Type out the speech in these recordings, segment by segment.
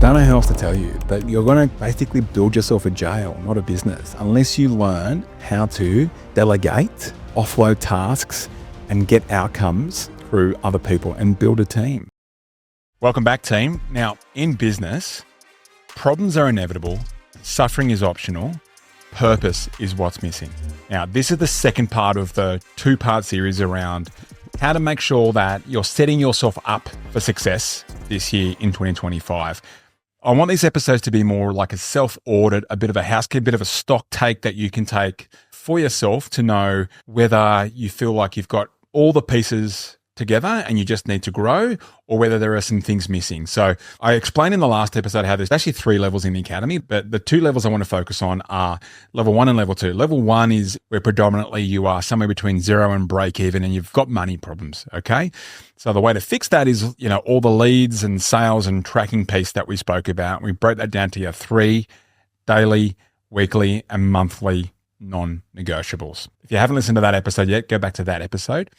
don't know how else to tell you, but you're going to basically build yourself a jail, not a business, unless you learn how to delegate, offload tasks, and get outcomes through other people and build a team. Welcome back, team. Now, in business, problems are inevitable, suffering is optional, purpose is what's missing. Now, this is the second part of the two-part series around how to make sure that you're setting yourself up for success this year in 2025. I want these episodes to be more like a self-audit, a bit of a housekeeping, a bit of a stock take that you can take for yourself to know whether you feel like you've got all the pieces together and you just need to grow, or whether there are some things missing. So I explained in the last episode how there's actually 3 levels in the academy, but the 2 levels I want to focus on are level 1 and level 2. Level 1 is where predominantly you are somewhere between 0 and break even and you've got money problems, okay? So the way to fix that is, all the leads and sales and tracking piece that we spoke about. We broke that down to your 3 daily, weekly, and monthly non-negotiables. If you haven't listened to that episode yet, go back to that episode.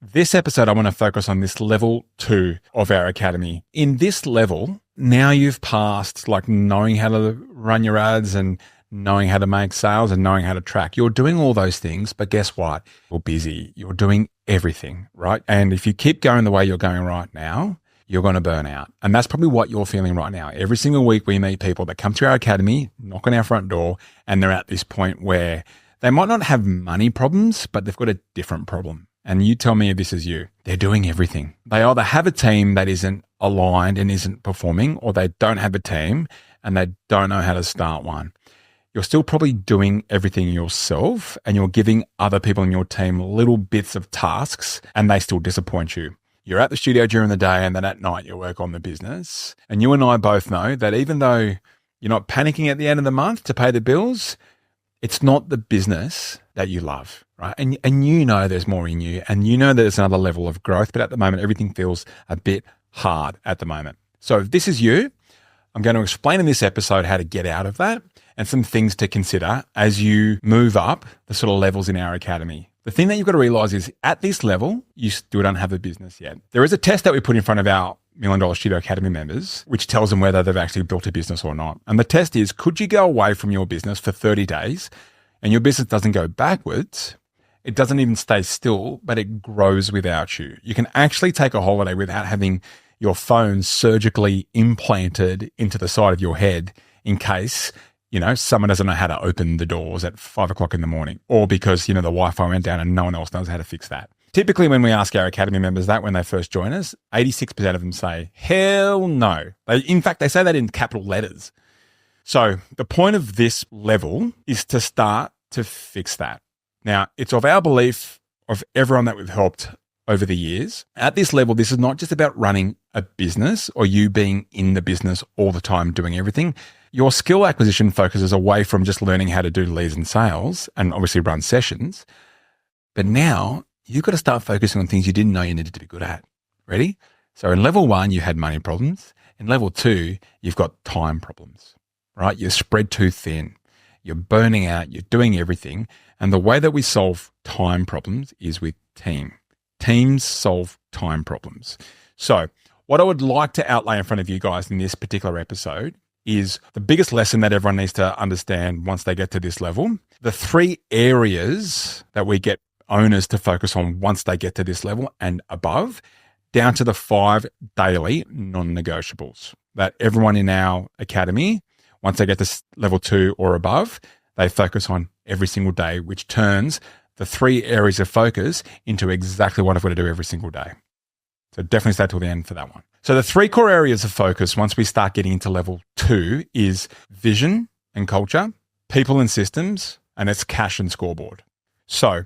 This episode, I want to focus on this level 2 of our academy. In this level, now you've passed knowing how to run your ads and knowing how to make sales and knowing how to track. You're doing all those things, but guess what? You're busy. You're doing everything, right? And if you keep going the way you're going right now, you're going to burn out. And that's probably what you're feeling right now. Every single week we meet people that come to our academy, knock on our front door, and they're at this point where they might not have money problems, but they've got a different problem. And you tell me if this is you. They're doing everything. They either have a team that isn't aligned and isn't performing, or they don't have a team and they don't know how to start one. You're still probably doing everything yourself and you're giving other people in your team little bits of tasks and they still disappoint you. You're at the studio during the day and then at night you work on the business. And you and I both know that even though you're not panicking at the end of the month to pay the bills, it's not the business that you love, right? And there's more in you and there's another level of growth, but at the moment, everything feels a bit hard at the moment. So if this is you, I'm going to explain in this episode how to get out of that and some things to consider as you move up the sort of levels in our academy. The thing that you've got to realize is at this level, you still don't have a business yet. There is a test that we put in front of our $1 Million Studio Academy members, which tells them whether they've actually built a business or not. And the test is, could you go away from your business for 30 days and your business doesn't go backwards? It doesn't even stay still, but it grows without you. You can actually take a holiday without having your phone surgically implanted into the side of your head in case, someone doesn't know how to open the doors at 5 o'clock in the morning, or because, the Wi-Fi went down and no one else knows how to fix that. Typically, when we ask our academy members that when they first join us, 86% of them say, hell no. In fact, they say that in capital letters. So the point of this level is to start to fix that. Now, it's of our belief of everyone that we've helped over the years. At this level, this is not just about running a business or you being in the business all the time doing everything. Your skill acquisition focuses away from just learning how to do leads and sales and obviously run sessions. But now you've got to start focusing on things you didn't know you needed to be good at. Ready? So in level 1, you had money problems. In level 2, you've got time problems, right? You're spread too thin. You're burning out. You're doing everything. And the way that we solve time problems is with team. Teams solve time problems. So what I would like to outlay in front of you guys in this particular episode is the biggest lesson that everyone needs to understand once they get to this level. The 3 areas that we get owners to focus on once they get to this level and above, down to the 5 daily non-negotiables that everyone in our academy, once they get to level 2 or above, they focus on every single day, which turns the 3 areas of focus into exactly what I've got to do every single day. So definitely stay till the end for that one. So the 3 core areas of focus once we start getting into level 2 is vision and culture, people and systems, and it's cash and scoreboard. So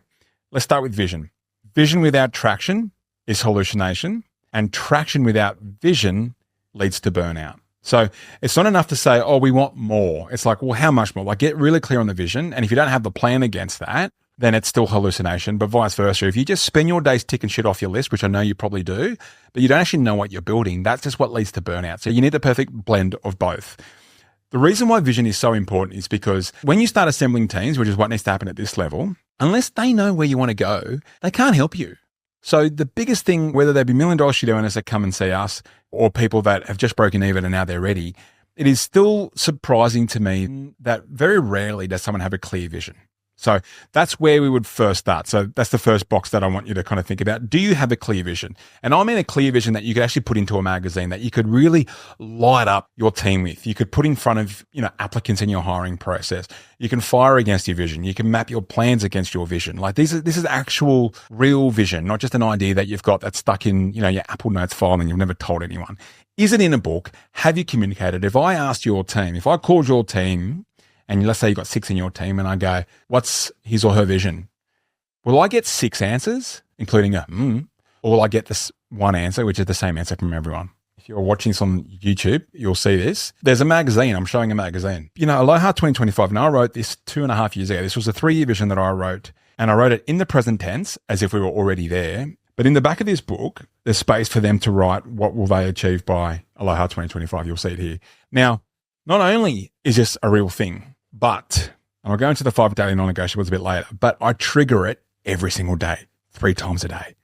let's start with vision. Vision without traction is hallucination, and traction without vision leads to burnout. So it's not enough to say, oh, we want more. It's like, well, how much more? Get really clear on the vision. And if you don't have the plan against that, then it's still hallucination, but vice versa. If you just spend your days ticking shit off your list, which I know you probably do, but you don't actually know what you're building, that's just what leads to burnout. So you need the perfect blend of both. The reason why vision is so important is because when you start assembling teams, which is what needs to happen at this level, unless they know where you want to go, they can't help you. So the biggest thing, whether they be $1 Million Studio owners that come and see us or people that have just broken even and now they're ready, it is still surprising to me that very rarely does someone have a clear vision. So that's where we would first start. So that's the first box that I want you to kind of think about. Do you have a clear vision? And I mean a clear vision that you could actually put into a magazine, that you could really light up your team with. You could put in front of, applicants in your hiring process. You can fire against your vision. You can map your plans against your vision. Like this is actual real vision, not just an idea that you've got that's stuck in, your Apple Notes file and you've never told anyone. Is it in a book? Have you communicated? If I asked your team, if I called your team, and let's say you've got 6 in your team, and I go, what's his or her vision? Will I get 6 answers, including or will I get this one answer, which is the same answer from everyone? If you're watching this on YouTube, you'll see this. There's a magazine. I'm showing a magazine. Aloha 2025. And I wrote this 2.5 years ago. This was a 3-year vision that I wrote. And I wrote it in the present tense as if we were already there. But in the back of this book, there's space for them to write what will they achieve by Aloha 2025. You'll see it here. Now, not only is this a real thing, but, and I'll go into the 5 daily non-negotiables a bit later, but I trigger it every single day, 3 times a day.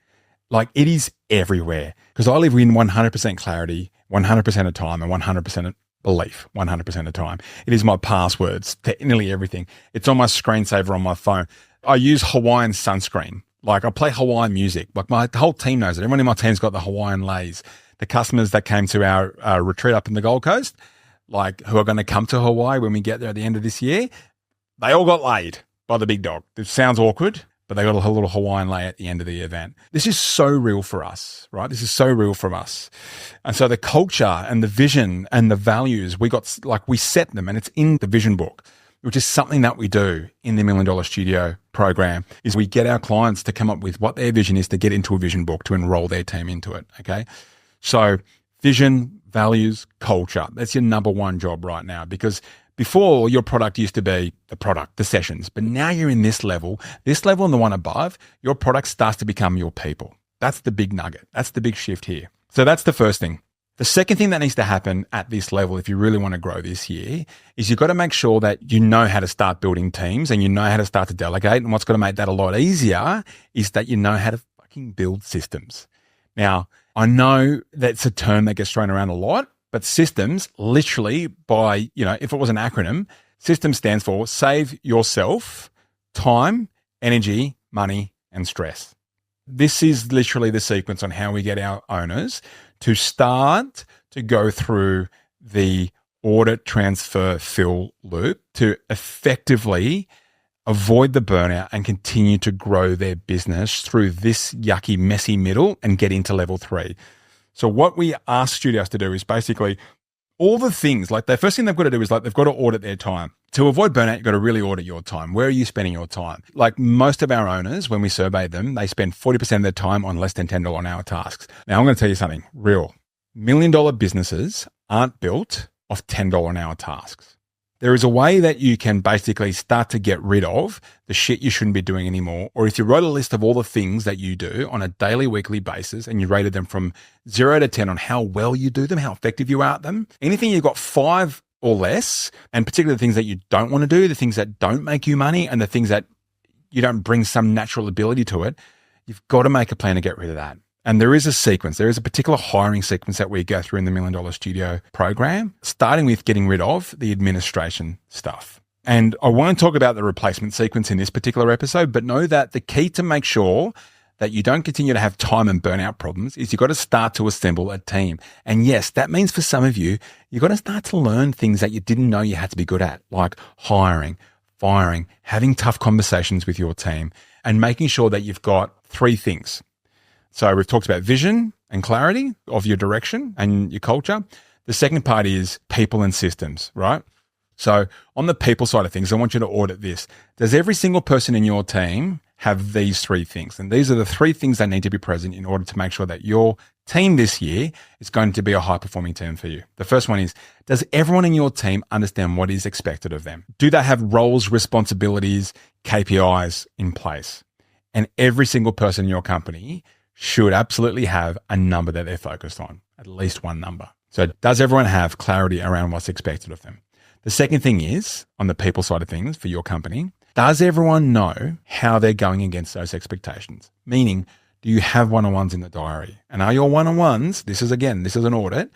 Like it is everywhere because I live in 100% clarity, 100% of time, and 100% of belief, 100% of time. It is my passwords to nearly everything. It's on my screensaver on my phone. I use Hawaiian sunscreen. Like I play Hawaiian music. Like my whole team knows it. Everyone in my team's got the Hawaiian lays. The customers that came to our retreat up in the Gold Coast, like who are going to come to Hawaii when we get there at the end of this year, they all got laid by the big dog. It sounds awkward, but they got a little Hawaiian lay at the end of the event. This is so real for us, right? This is so real from us. And so the culture and the vision and the values, we set them, and it's in the vision book, which is something that we do in the $1 Million Studio program, is we get our clients to come up with what their vision is to get into a vision book, to enroll their team into it. Okay. So vision, values, culture. That's your number one job right now, because before your product used to be the product, the sessions, but now you're in this level and the one above, your product starts to become your people. That's the big nugget. That's the big shift here. So that's the first thing. The second thing that needs to happen at this level, if you really want to grow this year, is you've got to make sure that you know how to start building teams and you know how to start to delegate. And what's going to make that a lot easier is that you know how to fucking build systems. Now, I know that's a term that gets thrown around a lot, but systems, literally by, if it was an acronym, system stands for save yourself time, energy, money, and stress. This is literally the sequence on how we get our owners to start to go through the audit, transfer, fill loop to effectively avoid the burnout and continue to grow their business through this yucky, messy middle and get into level 3. So what we ask studios to do is basically all the things, like the first thing they've got to do is they've got to audit their time. To avoid burnout, you've got to really audit your time. Where are you spending your time? Like most of our owners, when we survey them, they spend 40% of their time on less than $10 an hour tasks. Now, I'm going to tell you something real. $1 million businesses aren't built off $10 an hour tasks. There is a way that you can basically start to get rid of the shit you shouldn't be doing anymore. Or if you wrote a list of all the things that you do on a daily, weekly basis, and you rated them from 0 to 10 on how well you do them, how effective you are at them, anything you've got 5 or less, and particularly the things that you don't want to do, the things that don't make you money, and the things that you don't bring some natural ability to it, you've got to make a plan to get rid of that. And there is a sequence. There is a particular hiring sequence that we go through in the $1 Million Studio program, starting with getting rid of the administration stuff. And I won't talk about the replacement sequence in this particular episode, but know that the key to make sure that you don't continue to have time and burnout problems is you've got to start to assemble a team. And yes, that means for some of you, you've got to start to learn things that you didn't know you had to be good at, like hiring, firing, having tough conversations with your team, and making sure that you've got 3 things. So we've talked about vision and clarity of your direction and your culture. The second part is people and systems, right? So on the people side of things, I want you to audit this. Does every single person in your team have these 3 things? And these are the 3 things that need to be present in order to make sure that your team this year is going to be a high-performing team for you. The first one is, does everyone in your team understand what is expected of them? Do they have roles, responsibilities, KPIs in place? And every single person in your company should absolutely have a number that they're focused on, at least one number. So does everyone have clarity around what's expected of them? The second thing is, on the people side of things for your company, does everyone know how they're going against those expectations? Meaning, do you have one-on-ones in the diary? And are your one-on-ones, this is an audit,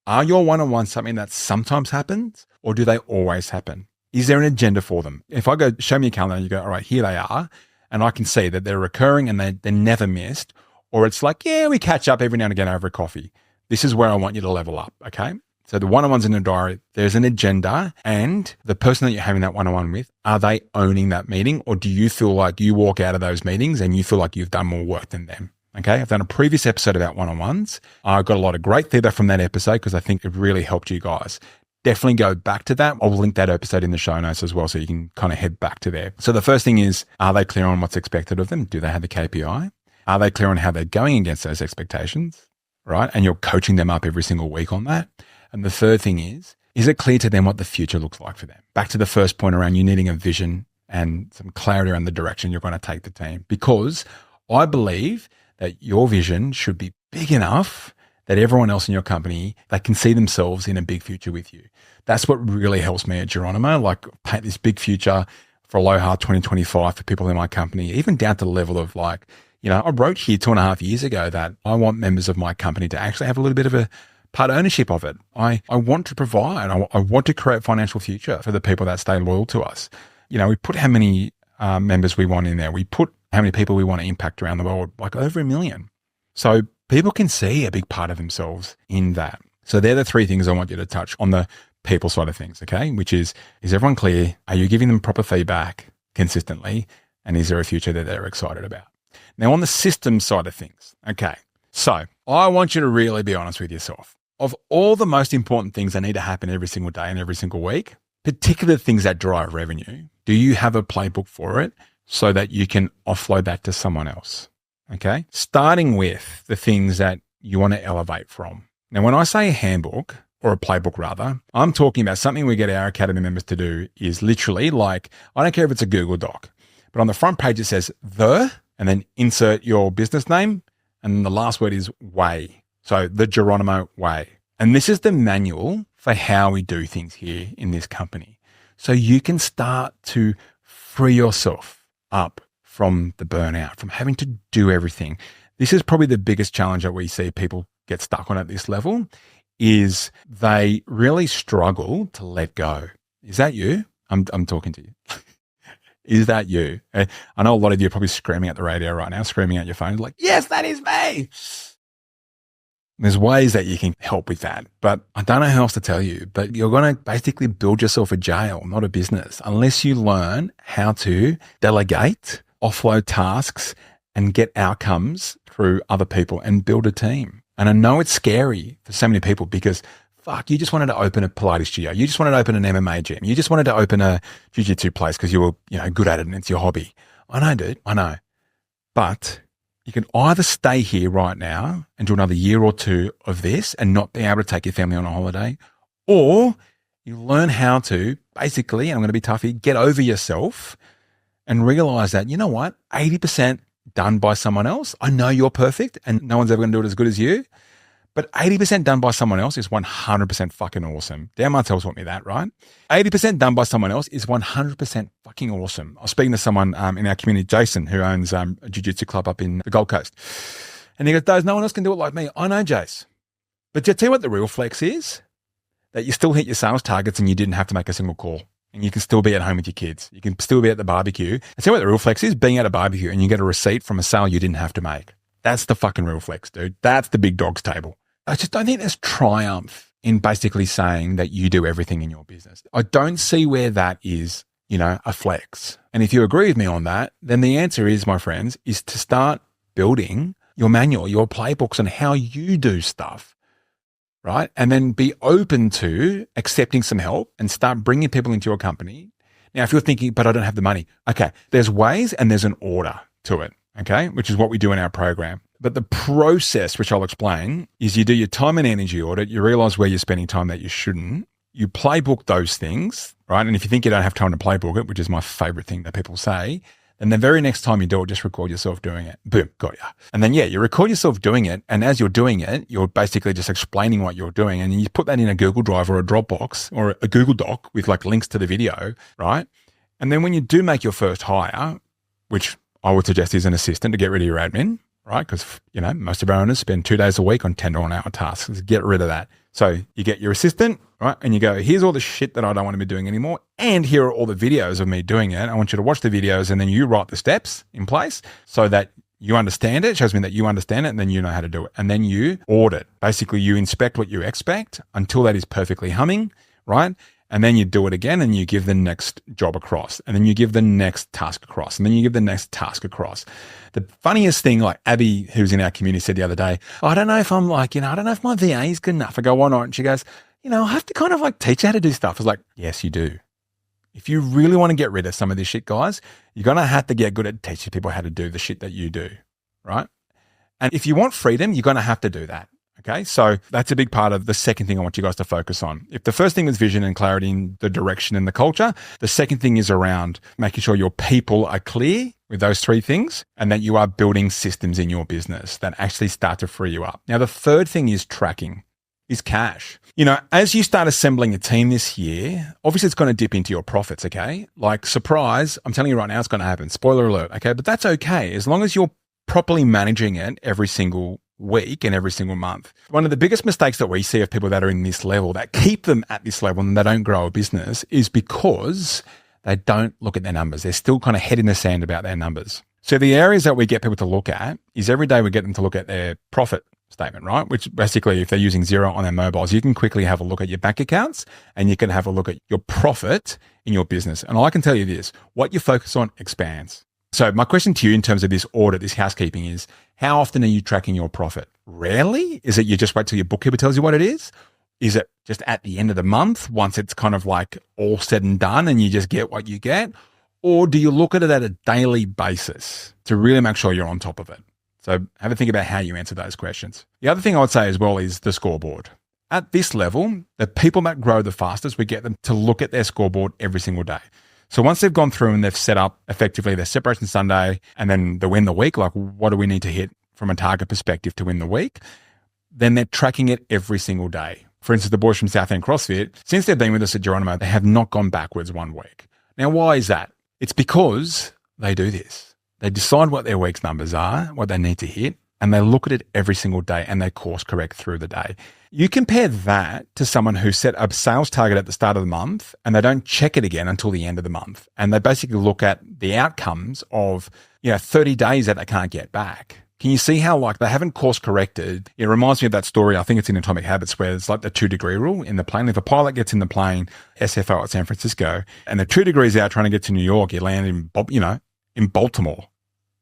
Are your one-on-ones something that sometimes happens, or do they always happen? Is there an agenda for them? If I go, show me a calendar and you go, all right, here they are, and I can see that they're recurring and they're never missed, or it's like, yeah, we catch up every now and again over a coffee. This is where I want you to level up, okay? So the one-on-ones in the diary, there's an agenda, and the person that you're having that one-on-one with, are they owning that meeting, or do you feel like you walk out of those meetings and you feel like you've done more work than them? Okay, I've done a previous episode about one-on-ones. I got a lot of great feedback from that episode because I think it really helped you guys. Definitely go back to that. I'll link that episode in the show notes as well so you can kind of head back to there. So the first thing is, are they clear on what's expected of them? Do they have the KPI? Are they clear on how they're going against those expectations, right? And you're coaching them up every single week on that. And the third thing is it clear to them what the future looks like for them? Back to the first point around you needing a vision and some clarity around the direction you're going to take the team, because I believe that your vision should be big enough that everyone else in your company, they can see themselves in a big future with you. That's what really helps me at Geronimo, like paint this big future for Aloha 2025 for people in my company, even down to the level of like, I wrote here 2.5 years ago that I want members of my company to actually have a little bit of a part ownership of it. I want to provide, I want to create a financial future for the people that stay loyal to us. We put how many members we want in there. We put how many people we want to impact around the world, like over 1 million. So people can see a big part of themselves in that. So they're the three things I want you to touch on the people side of things, okay? Which is everyone clear? Are you giving them proper feedback consistently? And is there a future that they're excited about? Now, on the system side of things, okay, so I want you to really be honest with yourself. Of all the most important things that need to happen every single day and every single week, particularly things that drive revenue, do you have a playbook for it so that you can offload that to someone else? Okay. Starting with the things that you want to elevate from. Now, when I say a handbook or a playbook rather, I'm talking about something we get our Academy members to do is literally like, I don't care if it's a Google Doc, but on the front page it says and then insert your business name. And the last word is way. So the Geronimo way. And this is the manual for how we do things here in this company. So you can start to free yourself up from the burnout, from having to do everything. This is probably the biggest challenge that we see people get stuck on at this level, is they really struggle to let go. Is that you? I'm talking to you. Is that you? I know a lot of you are probably screaming at the radio right now, screaming at your phone, like, yes, that is me. There's ways that you can help with that, but I don't know how else to tell you, but you're going to basically build yourself a jail, not a business, unless you learn how to delegate, offload tasks, and get outcomes through other people and build a team. And I know it's scary for so many people because fuck, you just wanted to open a Pilates studio. You just wanted to open an MMA gym. You just wanted to open a jiu-jitsu place because you were, good at it and it's your hobby. I know, dude. I know. But you can either stay here right now and do another year or two of this and not be able to take your family on a holiday, or you learn how to basically, and I'm going to be tough here, get over yourself and realize that, you know what, 80% done by someone else. I know you're perfect and no one's ever going to do it as good as you, but 80% done by someone else is 100% fucking awesome. Dan Martell taught me that, right? 80% done by someone else is 100% fucking awesome. I was speaking to someone in our community, Jason, who owns a jiu-jitsu club up in the Gold Coast. And he goes, Dave, no one else can do it like me. I know, Jace. But do you tell you what the real flex is? That you still hit your sales targets and you didn't have to make a single call. And you can still be at home with your kids. You can still be at the barbecue. And see what the real flex is? Being at a barbecue and you get a receipt from a sale you didn't have to make. That's the fucking real flex, dude. That's the big dog's table. I just don't think there's triumph in basically saying that you do everything in your business. I don't see where that is, a flex. And if you agree with me on that, then the answer is, my friends, is to start building your manual, your playbooks on how you do stuff, right? And then be open to accepting some help and start bringing people into your company. Now, if you're thinking, but I don't have the money. Okay, there's ways and there's an order to it, okay, which is what we do in our program. But the process, which I'll explain, is you do your time and energy audit. You realize where you're spending time that you shouldn't. You playbook those things, right? And if you think you don't have time to playbook it, which is my favorite thing that people say, then the very next time you do it, just record yourself doing it. Boom, got ya. And then, you record yourself doing it. And as you're doing it, you're basically just explaining what you're doing. And you put that in a Google Drive or a Dropbox or a Google Doc with like links to the video, right? And then when you do make your first hire, which I would suggest is an assistant to get rid of your admin, right? Because, most of our owners spend 2 days a week on 10 an hour tasks. Get rid of that. So you get your assistant, right? And you go, here's all the shit that I don't want to be doing anymore. And here are all the videos of me doing it. I want you to watch the videos and then you write the steps in place so that you understand it. It shows me that you understand it and then you know how to do it. And then you audit. Basically, you inspect what you expect until that is perfectly humming, right? And then you do it again and you give the next job across. And then you give the next task across. And then you give the next task across. The funniest thing, like Abby, who's in our community, said the other day, I don't know if I'm like, I don't know if my VA is good enough. I go, why not? And she goes, I have to kind of like teach you how to do stuff. I was like, yes, you do. If you really want to get rid of some of this shit, guys, you're going to have to get good at teaching people how to do the shit that you do, right? And if you want freedom, you're going to have to do that. Okay, so that's a big part of the second thing I want you guys to focus on. If the first thing was vision and clarity in the direction and the culture, the second thing is around making sure your people are clear with those three things and that you are building systems in your business that actually start to free you up. Now, the third thing is tracking, is cash. As you start assembling a team this year, obviously it's going to dip into your profits, okay? Like, surprise, I'm telling you right now, it's going to happen. Spoiler alert, okay? But that's okay as long as you're properly managing it every single week and every single month. One of the biggest mistakes that we see of people that are in this level, that keep them at this level and they don't grow a business, is because they don't look at their numbers. They're still kind of head in the sand about their numbers. So the areas that we get people to look at is every day we get them to look at their profit statement, right? Which basically, if they're using Xero on their mobiles, you can quickly have a look at your bank accounts and you can have a look at your profit in your business. And I can tell you this, what you focus on expands. So my question to you in terms of this audit, this housekeeping is, how often are you tracking your profit? Rarely? Is it you just wait till your bookkeeper tells you what it is? Is it just at the end of the month, once it's kind of like all said and done and you just get what you get? Or do you look at it at a daily basis to really make sure you're on top of it? So have a think about how you answer those questions. The other thing I would say as well is the scoreboard. At this level, the people that grow the fastest, we get them to look at their scoreboard every single day. So once they've gone through and they've set up effectively their separation Sunday and then the win the week, like what do we need to hit from a target perspective to win the week, then they're tracking it every single day. For instance, the boys from Southend CrossFit, since they've been with us at Geronimo, they have not gone backwards one week. Now, why is that? It's because they do this. They decide what their week's numbers are, what they need to hit, and they look at it every single day and they course correct through the day. You compare that to someone who set a sales target at the start of the month and they don't check it again until the end of the month. And they basically look at the outcomes of, 30 days that they can't get back. Can you see how like they haven't course corrected? It reminds me of that story. I think it's in Atomic Habits where it's like the 2-degree rule in the plane. If a pilot gets in the plane, SFO at San Francisco, and they're 2 degrees out trying to get to New York, you land in Baltimore.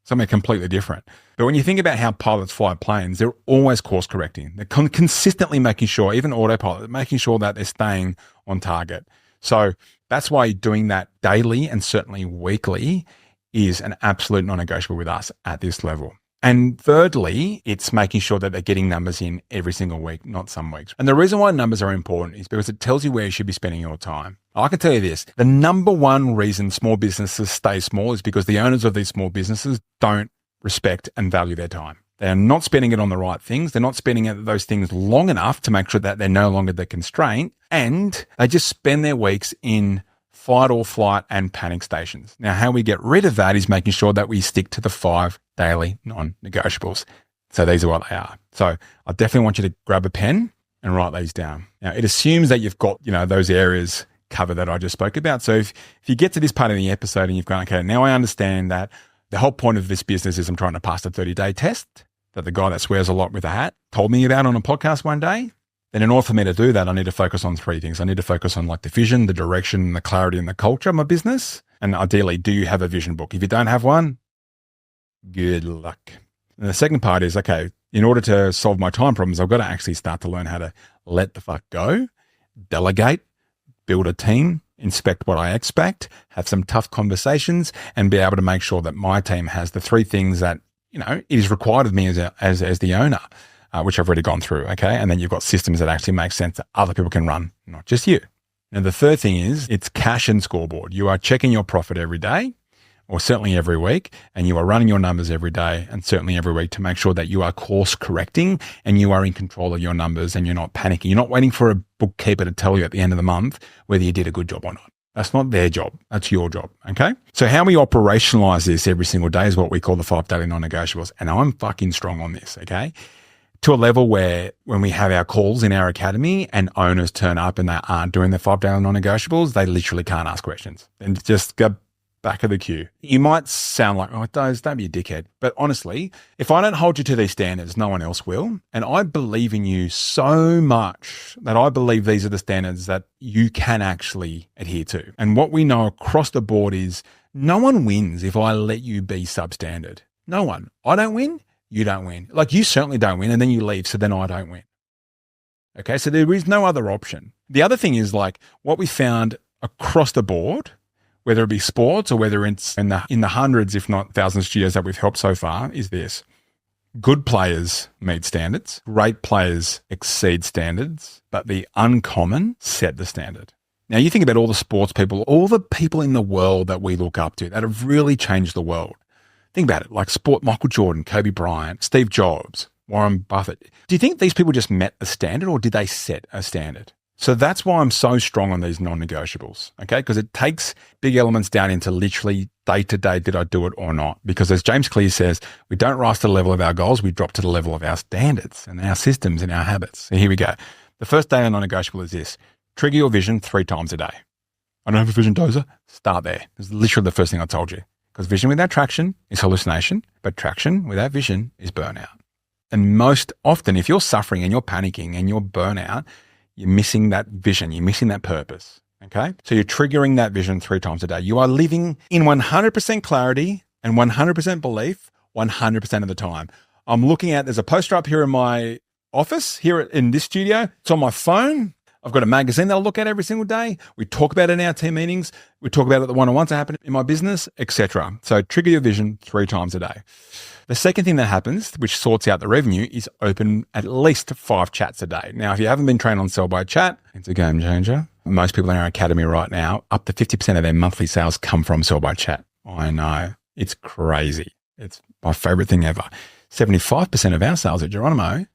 Something completely different. But when you think about how pilots fly planes, they're always course correcting. They're consistently making sure, even autopilot, making sure that they're staying on target. So that's why doing that daily and certainly weekly is an absolute non-negotiable with us at this level. And thirdly, it's making sure that they're getting numbers in every single week, not some weeks. And the reason why numbers are important is because it tells you where you should be spending your time. I can tell you this, the number one reason small businesses stay small is because the owners of these small businesses don't respect and value their time. They are not spending it on the right things. They're not spending it those things long enough to make sure that they're no longer the constraint. And they just spend their weeks in fight or flight and panic stations. Now, how we get rid of that is making sure that we stick to the 5 daily non-negotiables. So these are what they are. So I definitely want you to grab a pen and write these down. Now, it assumes that you've got, those areas covered that I just spoke about. So if you get to this part of the episode and you've gone, okay, now I understand that the whole point of this business is I'm trying to pass the 30-day test that the guy that swears a lot with a hat told me about on a podcast one day, then in order for me to do that, I need to focus on 3 things. I need to focus on like the vision, the direction, the clarity, and the culture of my business. And ideally, do you have a vision book? If you don't have one, good luck. And the second part is, okay, in order to solve my time problems, I've got to actually start to learn how to let the fuck go, delegate, build a team, inspect what I expect, have some tough conversations, and be able to make sure that my team has the 3 things that, it is required of me as the owner. Which I've already gone through, okay? And then you've got systems that actually make sense that other people can run, not just you. And the third thing is it's cash and scoreboard. You are checking your profit every day, or certainly every week, and you are running your numbers every day and certainly every week to make sure that you are course correcting and you are in control of your numbers and you're not panicking. You're not waiting for a bookkeeper to tell you at the end of the month whether you did a good job or not. That's not their job. That's your job. Okay. So how we operationalize this every single day is what we call the 5 daily non-negotiables. And I'm fucking strong on this. Okay. To a level where when we have our calls in our academy and owners turn up and they aren't doing the 5 daily non-negotiables, they literally can't ask questions and just go back of the queue. You might sound like, oh, don't be a dickhead. But honestly, if I don't hold you to these standards, no one else will. And I believe in you so much that I believe these are the standards that you can actually adhere to. And what we know across the board is no one wins if I let you be substandard. No one. I don't win. You don't win. Like you certainly don't win and then you leave. So then I don't win. Okay. So there is no other option. The other thing is like what we found across the board, whether it be sports or whether it's in the hundreds, if not thousands of studios that we've helped so far, is this. Good players meet standards. Great players exceed standards, but the uncommon set the standard. Now you think about all the sports people, all the people in the world that we look up to that have really changed the world. Think about it, like sport, Michael Jordan, Kobe Bryant, Steve Jobs, Warren Buffett. Do you think these people just met a standard or did they set a standard? So that's why I'm so strong on these non-negotiables, okay? Because it takes big elements down into literally day-to-day, did I do it or not? Because as James Clear says, we don't rise to the level of our goals, we drop to the level of our standards and our systems and our habits. So here we go. The first daily non-negotiable is this. Trigger your vision 3 times a day. I don't have a vision, Dozer. Start there. This is literally the first thing I told you. Because vision without traction is hallucination, but traction without vision is burnout. And most often, if you're suffering and you're panicking and you're burnout, you're missing that vision. You're missing that purpose. Okay. So you're triggering that vision 3 times a day. You are living in 100% clarity and 100% belief 100% of the time. I'm looking at, there's a poster up here in my office here in this studio. It's on my phone. I've got a magazine that I look at every single day. We talk about it in our team meetings. We talk about it at the one-on-ones that happen in my business, etc. So trigger your vision 3 times a day. The second thing that happens, which sorts out the revenue, is open at least 5 chats a day. Now, if you haven't been trained on Sell by Chat, it's a game changer. Most people in our academy right now, up to 50% of their monthly sales come from Sell by Chat. I know. It's crazy. It's my favorite thing ever. 75% of our sales at Geronimo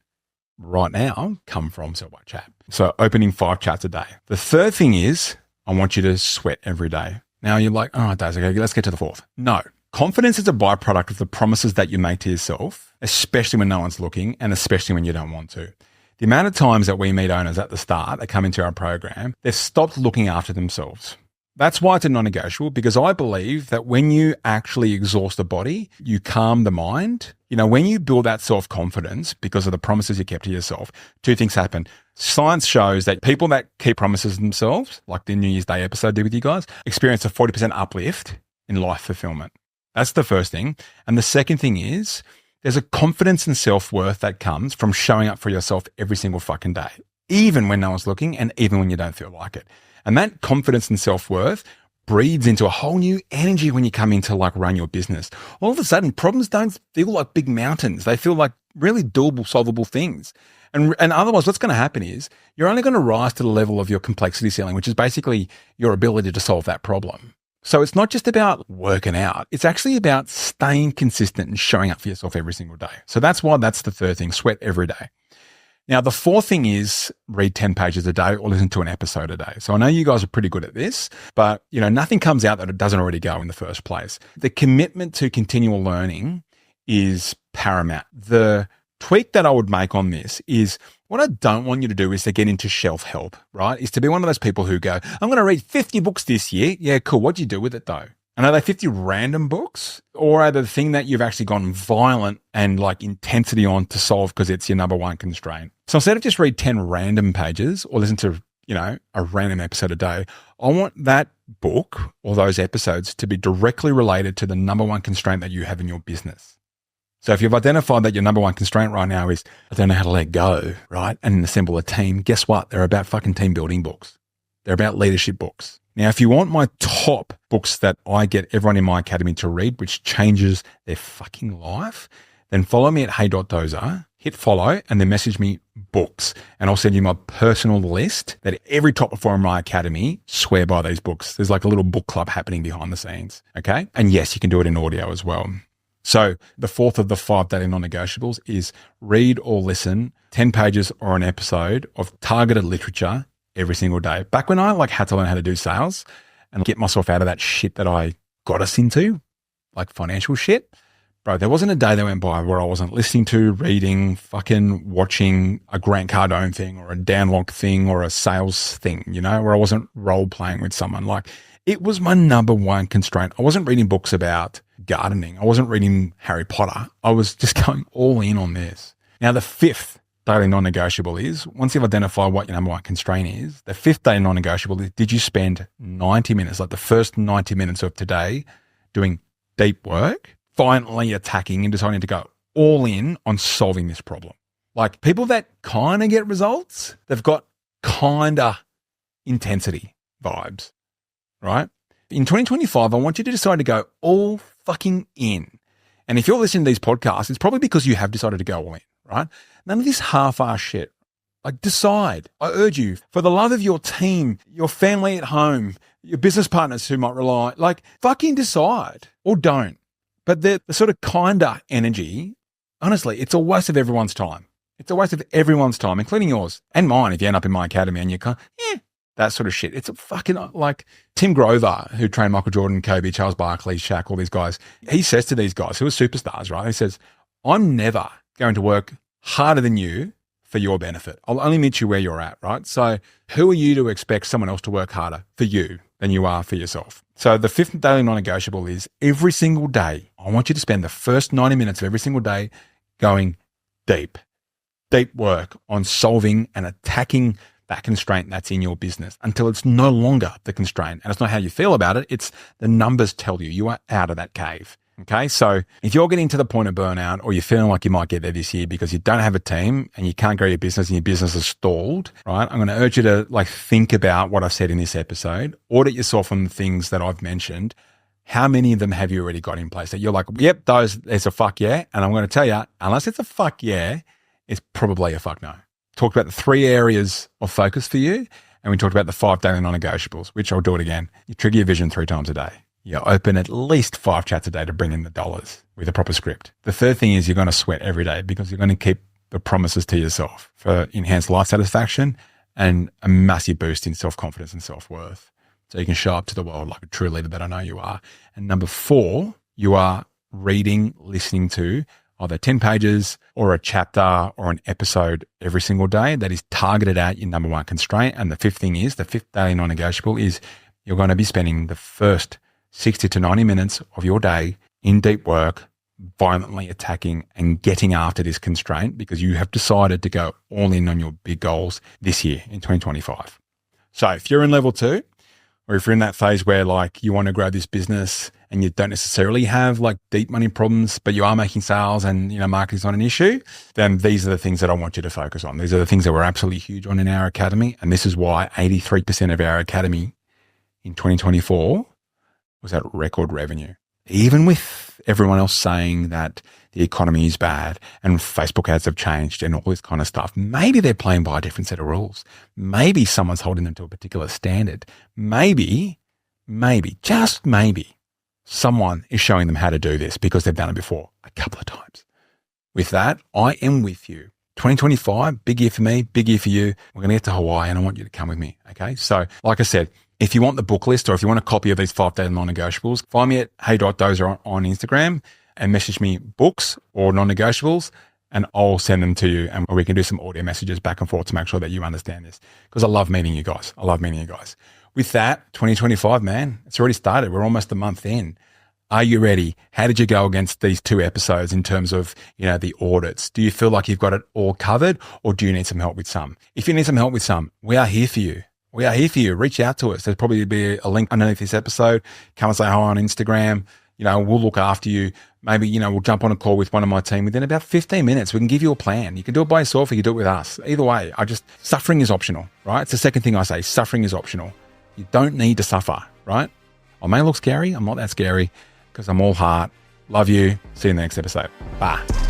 right now come from Sell by Chat. So opening 5 chats a day. The third thing is I want you to sweat every day. Now you're like, oh, Daz, okay, let's get to the fourth. No. Confidence is a byproduct of the promises that you make to yourself, especially when no one's looking and especially when you don't want to. The amount of times that we meet owners at the start that come into our program, they've stopped looking after themselves. That's why it's a non-negotiable, because I believe that when you actually exhaust the body, you calm the mind. You know, when you build that self-confidence because of the promises you kept to yourself, 2 things happen. Science shows that people that keep promises themselves, like the New Year's Day episode I did with you guys, experience a 40% uplift in life fulfillment. That's the first thing. And the second thing is there's a confidence and self-worth that comes from showing up for yourself every single fucking day, even when no one's looking and even when you don't feel like it. And that confidence and self-worth breeds into a whole new energy when you come in to like run your business. All of a sudden, problems don't feel like big mountains. They feel like really doable, solvable things. And otherwise, what's going to happen is you're only going to rise to the level of your complexity ceiling, which is basically your ability to solve that problem. So it's not just about working out. It's actually about staying consistent and showing up for yourself every single day. So that's why that's the third thing, sweat every day. Now, the fourth thing is read 10 pages a day or listen to an episode a day. So I know you guys are pretty good at this, but you know, nothing comes out that it doesn't already go in the first place. The commitment to continual learning is paramount. The tweak that I would make on this is what I don't want you to do is to get into shelf help, right? Is to be one of those people who go, I'm going to read 50 books this year. Yeah, cool. What'd you do with it though? And are they 50 random books or are they the thing that you've actually gone violent and like intensity on to solve because it's your number one constraint? So instead of just read 10 random pages or listen to, you know, a random episode a day, I want that book or those episodes to be directly related to the number one constraint that you have in your business. So if you've identified that your number one constraint right now is, I don't know how to let go, right? And assemble a team, guess what? They're about fucking team building books. They're about leadership books. Now, if you want my top books that I get everyone in my academy to read, which changes their fucking life, then follow me at hey.dozer, hit follow, and then message me books. And I'll send you my personal list that every top performer in my academy swear by these books. There's like a little book club happening behind the scenes. Okay. And yes, you can do it in audio as well. So the fourth of the 5 daily non-negotiables is read or listen 10 pages or an episode of targeted literature every single day. Back when I like had to learn how to do sales and get myself out of that shit that I got us into, like financial shit. Bro, there wasn't a day that went by where I wasn't listening to, reading, fucking watching a Grant Cardone thing or a Dan Lok thing or a sales thing, you know, where I wasn't role playing with someone. Like, it was my number one constraint. I wasn't reading books about gardening. I wasn't reading Harry Potter. I was just going all in on this. Now, the fifth daily non-negotiable is, once you've identified what your number one constraint is, the fifth daily non-negotiable is, did you spend 90 minutes, like the first 90 minutes of today, doing deep work, finally attacking and deciding to go all in on solving this problem? Like, people that kind of get results, they've got kind of intensity vibes, right? In 2025, I want you to decide to go all fucking in. And if you're listening to these podcasts, it's probably because you have decided to go all in, right? None of this half-ass shit. Like, decide. I urge you, for the love of your team, your family at home, your business partners who might rely, like, fucking decide or don't. But the sort of kinda energy, honestly, it's a waste of everyone's time. It's a waste of everyone's time, including yours and mine, if you end up in my academy and you're kind of, that sort of shit. It's a fucking, like, Tim Grover, who trained Michael Jordan, Kobe, Charles Barkley, Shaq, all these guys. He says to these guys who are superstars, right? He says, I'm never going to work harder than you for your benefit. I'll only meet you where you're at, right? So who are you to expect someone else to work harder for you than you are for yourself? So the fifth daily non-negotiable is, every single day, I want you to spend the first 90 minutes of every single day going deep work on solving and attacking that constraint that's in your business until it's no longer the constraint. And it's not how you feel about it. It's the numbers tell you are out of that cave. Okay. So if you're getting to the point of burnout, or you're feeling like you might get there this year because you don't have a team and you can't grow your business and your business is stalled, right? I'm going to urge you to, like, think about what I've said in this episode, audit yourself on the things that I've mentioned. How many of them have you already got in place that you're like, yep, there's a fuck yeah. And I'm going to tell you, unless it's a fuck yeah, it's probably a fuck no. Talked about the 3 areas of focus for you. And we talked about the 5 daily non-negotiables, which I'll do it again. You trigger your vision 3 times a day. You open at least 5 chats a day to bring in the dollars with a proper script. The third thing is, you're going to sweat every day because you're going to keep the promises to yourself for enhanced life satisfaction and a massive boost in self-confidence and self-worth. So you can show up to the world like a true leader that I know you are. And number 4, you are reading, listening to either 10 pages or a chapter or an episode every single day that is targeted at your number one constraint. And the fifth thing is, the fifth daily non-negotiable is, you're going to be spending the first 60 to 90 minutes of your day in deep work, violently attacking and getting after this constraint, because you have decided to go all in on your big goals this year in 2025. So if you're in level 2, or if you're in that phase where, like, you want to grow this business and you don't necessarily have, like, deep money problems, but you are making sales and, you know, marketing's not an issue, then these are the things that I want you to focus on. These are the things that we're absolutely huge on in our academy. And this is why 83% of our academy in 2024 was at record revenue. Even with everyone else saying that the economy is bad and Facebook ads have changed and all this kind of stuff, maybe they're playing by a different set of rules. Maybe someone's holding them to a particular standard. Maybe, just maybe, someone is showing them how to do this because they've done it before a couple of times. With that, I am with you. 2025, big year for me, big year for you. We're going to get to Hawaii and I want you to come with me. Okay. So like I said, if you want the book list, or if you want a copy of these 5 daily non-negotiables, find me at hey.dozer on Instagram and message me books or non-negotiables, and I'll send them to you, and we can do some audio messages back and forth to make sure that you understand this, because I love meeting you guys. With that, 2025, man, it's already started. We're almost a month in. Are you ready? How did you go against these 2 episodes in terms of, you know, the audits? Do you feel like you've got it all covered, or do you need some help with some? If you need some help with some, we are here for you. Reach out to us. There'll probably be a link underneath this episode. Come and say hi on Instagram. You know, we'll look after you. Maybe, you know, we'll jump on a call with one of my team within about 15 minutes. We can give you a plan. You can do it by yourself or you can do it with us. Either way, suffering is optional, right? It's the second thing I say. Suffering is optional. You don't need to suffer, right? I may look scary. I'm not that scary because I'm all heart. Love you. See you in the next episode. Bye.